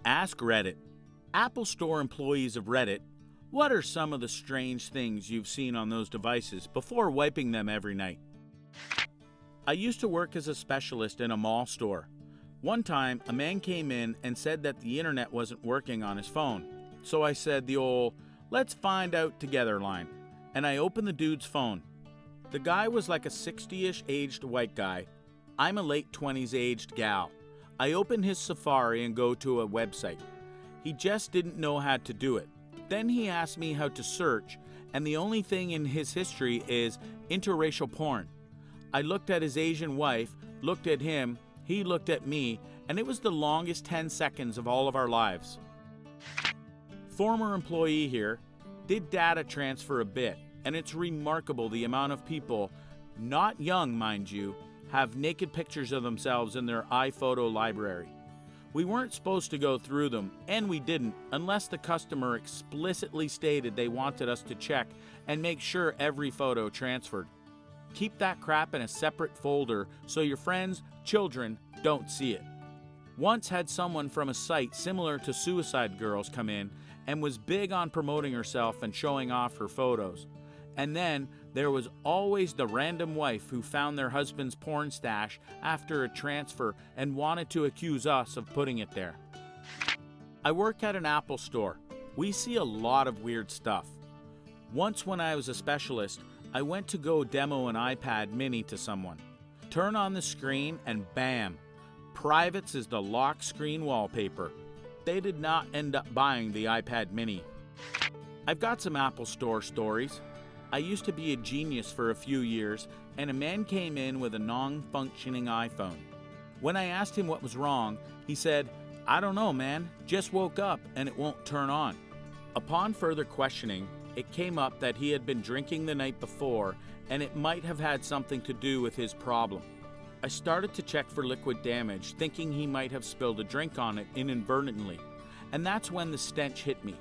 Ask Reddit. Apple Store employees of Reddit, what are some of the strange things you've seen on those devices before wiping them every night? I used to work as a specialist in a mall store. One time, a man came in and said that the internet wasn't working on his phone. So I said the old, "let's find out together" line, and I opened the dude's phone. The guy was like a 60-ish aged white guy. I'm a late 20s aged gal. I open his Safari and go to a website. He just didn't know how to do it. Then he asked me how to search, and the only thing in his history is interracial porn. I looked at his Asian wife, looked at him, he looked at me, and it was the longest 10 seconds of all of our lives. Former employee here, did data transfer a bit, and it's remarkable the amount of people, not young mind you, have naked pictures of themselves in their iPhoto library. We weren't supposed to go through them, and we didn't, unless the customer explicitly stated they wanted us to check and make sure every photo transferred. Keep that crap in a separate folder so your friends, children, don't see it. Once had someone from a site similar to Suicide Girls come in and was big on promoting herself and showing off her photos. And then there was always the random wife who found their husband's porn stash after a transfer and wanted to accuse us of putting it there. I work at an Apple store. We see a lot of weird stuff. Once when I was a specialist, I went to go demo an iPad mini to someone. Turn on the screen and bam, Privates is the lock screen wallpaper. They did not end up buying the iPad mini. I've got some Apple Store stories. I used to be a genius for a few years, and a man came in with a non-functioning iPhone. When I asked him what was wrong, he said, "I don't know, man, just woke up and it won't turn on." Upon further questioning, it came up that he had been drinking the night before, and it might have had something to do with his problem. I started to check for liquid damage, thinking he might have spilled a drink on it inadvertently, and that's when the stench hit me.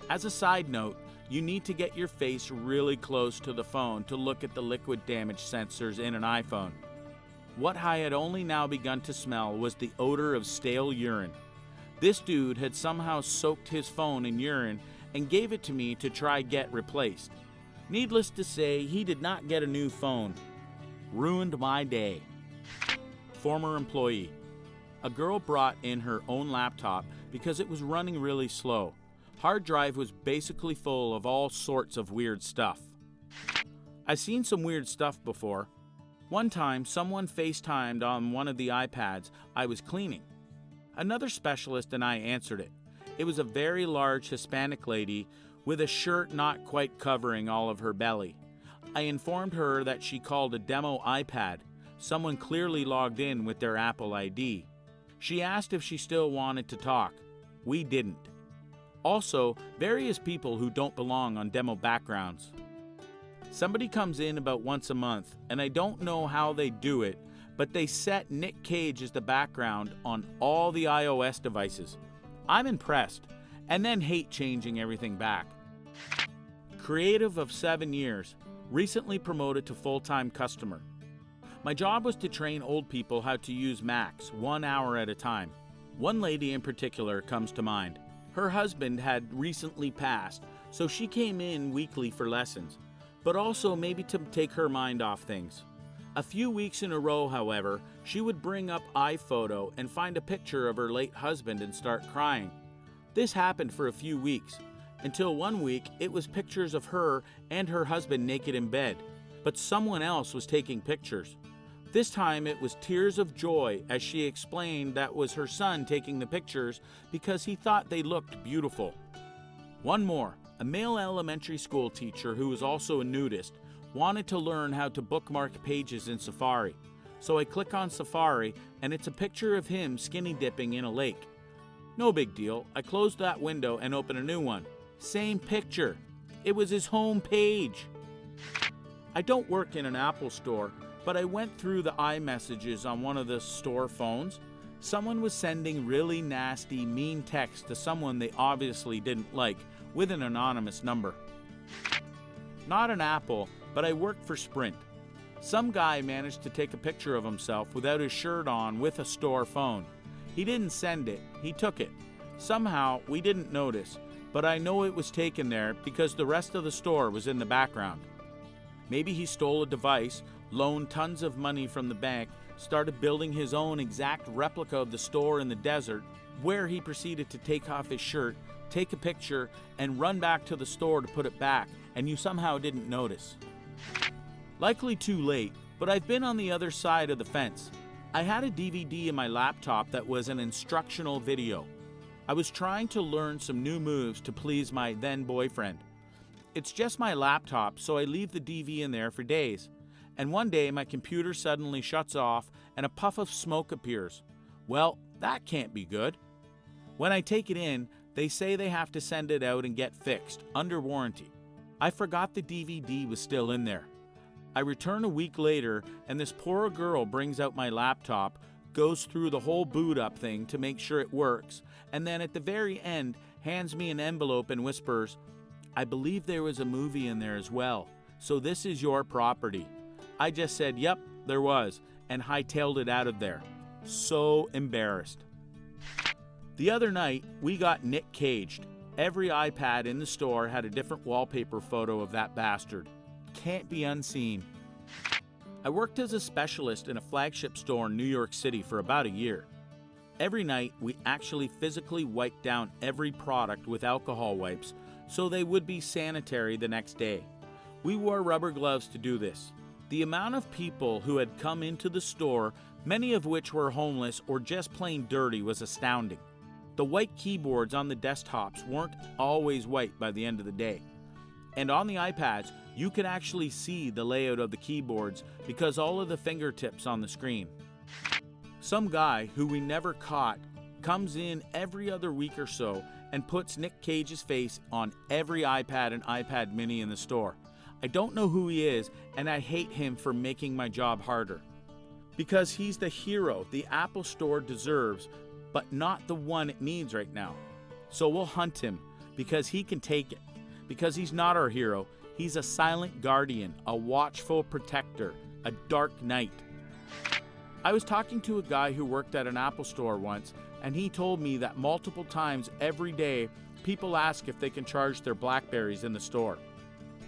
As a side note, you need to get your face really close to the phone to look at the liquid damage sensors in an iPhone. What I had only now begun to smell was the odor of stale urine. This dude had somehow soaked his phone in urine and gave it to me to try get replaced. Needless to say, he did not get a new phone. Ruined my day. Former employee. A girl brought in her own laptop because it was running really slow. Hard drive was basically full of all sorts of weird stuff. I've seen some weird stuff before. One time, someone FaceTimed on one of the iPads I was cleaning. Another specialist and I answered it. It was a very large Hispanic lady with a shirt not quite covering all of her belly. I informed her that she called a demo iPad. Someone clearly logged in with their Apple ID. She asked if she still wanted to talk. We didn't. Also, various people who don't belong on demo backgrounds. Somebody comes in about once a month, and I don't know how they do it, but they set Nick Cage as the background on all the iOS devices. I'm impressed, and then hate changing everything back. Creative of 7 years, recently promoted to full-time customer. My job was to train old people how to use Macs 1 hour at a time. One lady in particular comes to mind. Her husband had recently passed, so she came in weekly for lessons, but also maybe to take her mind off things. A few weeks in a row, however, she would bring up iPhoto and find a picture of her late husband and start crying. This happened for a few weeks, until one week it was pictures of her and her husband naked in bed, but someone else was taking pictures. This time it was tears of joy as she explained that was her son taking the pictures because he thought they looked beautiful. One more, a male elementary school teacher who was also a nudist wanted to learn how to bookmark pages in Safari. So I click on Safari and it's a picture of him skinny dipping in a lake. No big deal, I closed that window and opened a new one. Same picture. It was his home page. I don't work in an Apple store, but I went through the iMessages on one of the store phones. Someone was sending really nasty, mean text to someone they obviously didn't like with an anonymous number. Not an Apple, but I worked for Sprint. Some guy managed to take a picture of himself without his shirt on with a store phone. He didn't send it, he took it. Somehow, we didn't notice, but I know it was taken there because the rest of the store was in the background. Maybe he stole a device, loaned tons of money from the bank, started building his own exact replica of the store in the desert, where he proceeded to take off his shirt, take a picture, and run back to the store to put it back, and you somehow didn't notice. Likely too late, but I've been on the other side of the fence. I had a DVD in my laptop that was an instructional video. I was trying to learn some new moves to please my then boyfriend. It's just my laptop, so I leave the DV in there for days. And one day my computer suddenly shuts off and a puff of smoke appears. Well, that can't be good. When I take it in, they say they have to send it out and get fixed, under warranty. I forgot the DVD was still in there. I return a week later, and this poor girl brings out my laptop, goes through the whole boot up thing to make sure it works, and then at the very end hands me an envelope and whispers, "I believe there was a movie in there as well, so this is your property." I just said, "Yep, there was," and hightailed it out of there. So embarrassed. The other night, we got Nick caged. Every iPad in the store had a different wallpaper photo of that bastard. Can't be unseen. I worked as a specialist in a flagship store in New York City for about a year. Every night, we actually physically wiped down every product with alcohol wipes so they would be sanitary the next day. We wore rubber gloves to do this. The amount of people who had come into the store, many of which were homeless or just plain dirty, was astounding. The white keyboards on the desktops weren't always white by the end of the day. And on the iPads, you could actually see the layout of the keyboards because all of the fingertips on the screen. Some guy who we never caught comes in every other week or so and puts Nick Cage's face on every iPad and iPad mini in the store. I don't know who he is, and I hate him for making my job harder. Because he's the hero the Apple Store deserves, but not the one it needs right now. So we'll hunt him, because he can take it. Because he's not our hero, he's a silent guardian, a watchful protector, a dark knight. I was talking to a guy who worked at an Apple Store once, and he told me that multiple times every day, people ask if they can charge their BlackBerries in the store.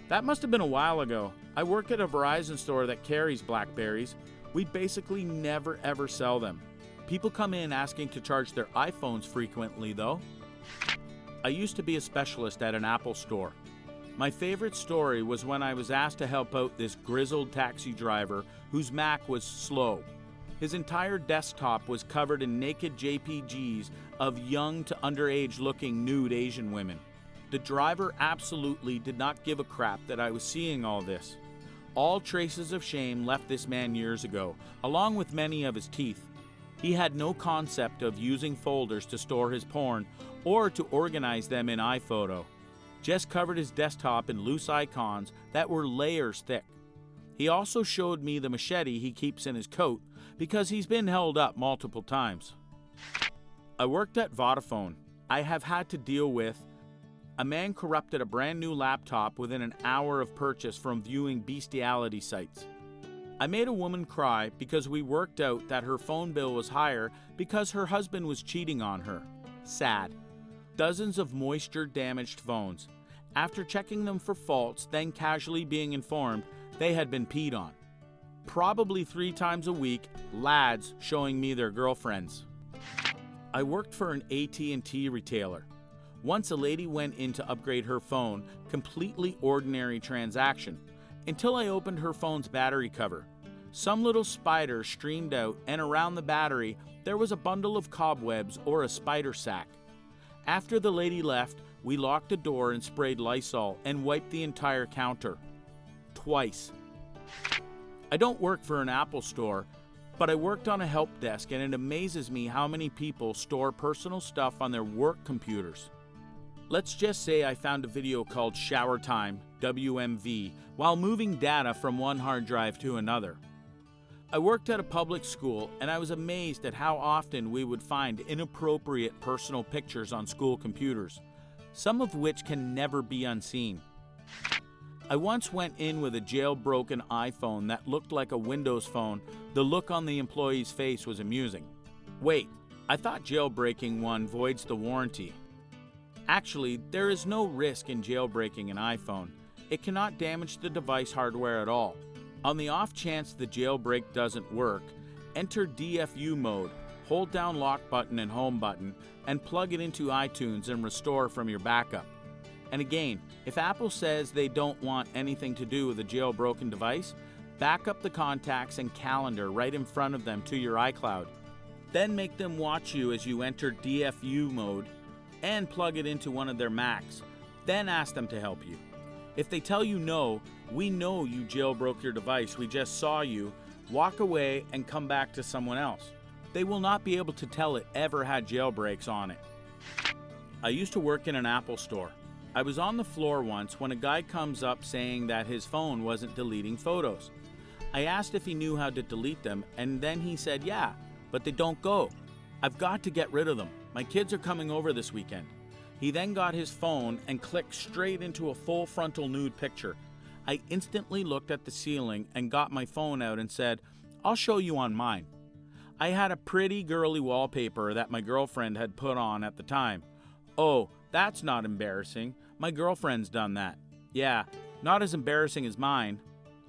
That must have been a while ago. I work at a Verizon store that carries BlackBerries. We basically never ever sell them. People come in asking to charge their iPhones frequently, though. I used to be a specialist at an Apple store. My favorite story was when I was asked to help out this grizzled taxi driver whose Mac was slow. His entire desktop was covered in naked JPGs of young to underage looking nude Asian women. The driver absolutely did not give a crap that I was seeing all this. All traces of shame left this man years ago, along with many of his teeth. He had no concept of using folders to store his porn or to organize them in iPhoto. Just covered his desktop in loose icons that were layers thick. He also showed me the machete he keeps in his coat because he's been held up multiple times. I worked at Vodafone. I have had to deal with a man corrupted a brand new laptop within an hour of purchase from viewing bestiality sites. I made a woman cry because we worked out that her phone bill was higher because her husband was cheating on her. Sad. Dozens of moisture-damaged phones. After checking them for faults, then casually being informed they had been peed on. Probably 3 times a week, lads showing me their girlfriends. I worked for an AT&T retailer. Once a lady went in to upgrade her phone, completely ordinary transaction, until I opened her phone's battery cover. Some little spider streamed out, and around the battery, there was a bundle of cobwebs or a spider sack. After the lady left, we locked the door and sprayed Lysol and wiped the entire counter. Twice. I don't work for an Apple store, but I worked on a help desk, and it amazes me how many people store personal stuff on their work computers. Let's just say I found a video called Shower Time, WMV, while moving data from one hard drive to another. I worked at a public school, and I was amazed at how often we would find inappropriate personal pictures on school computers, some of which can never be unseen. I once went in with a jailbroken iPhone that looked like a Windows phone. The look on the employee's face was amusing. Wait, I thought jailbreaking one voids the warranty. Actually, there is no risk in jailbreaking an iPhone. It cannot damage the device hardware at all. On the off chance the jailbreak doesn't work, enter DFU mode, hold down lock button and home button, and plug it into iTunes and restore from your backup. And again, if Apple says they don't want anything to do with a jailbroken device, back up the contacts and calendar right in front of them to your iCloud. Then make them watch you as you enter DFU mode and plug it into one of their Macs. Then ask them to help you. If they tell you no, we know you jailbroke your device, we just saw you, walk away and come back to someone else. They will not be able to tell it ever had jailbreaks on it. I used to work in an Apple store. I was on the floor once when a guy comes up saying that his phone wasn't deleting photos. I asked if he knew how to delete them, and then he said, yeah, but they don't go. I've got to get rid of them. My kids are coming over this weekend. He then got his phone and clicked straight into a full frontal nude picture. I instantly looked at the ceiling and got my phone out and said, I'll show you on mine. I had a pretty girly wallpaper that my girlfriend had put on at the time. Oh, that's not embarrassing. My girlfriend's done that. Yeah, not as embarrassing as mine.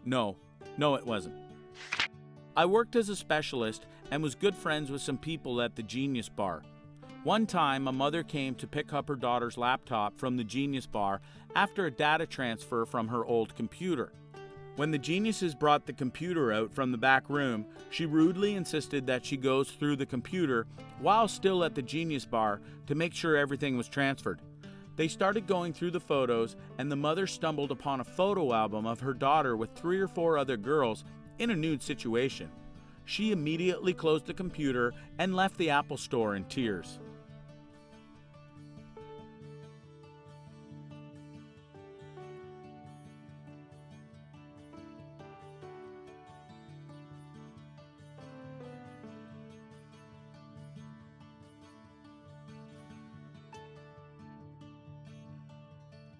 No, it wasn't. I worked as a specialist and was good friends with some people at the Genius Bar. One time, a mother came to pick up her daughter's laptop from the Genius Bar after a data transfer from her old computer. When the geniuses brought the computer out from the back room, she rudely insisted that she goes through the computer while still at the Genius Bar to make sure everything was transferred. They started going through the photos, and the mother stumbled upon a photo album of her daughter with 3 or 4 other girls in a nude situation. She immediately closed the computer and left the Apple store in tears.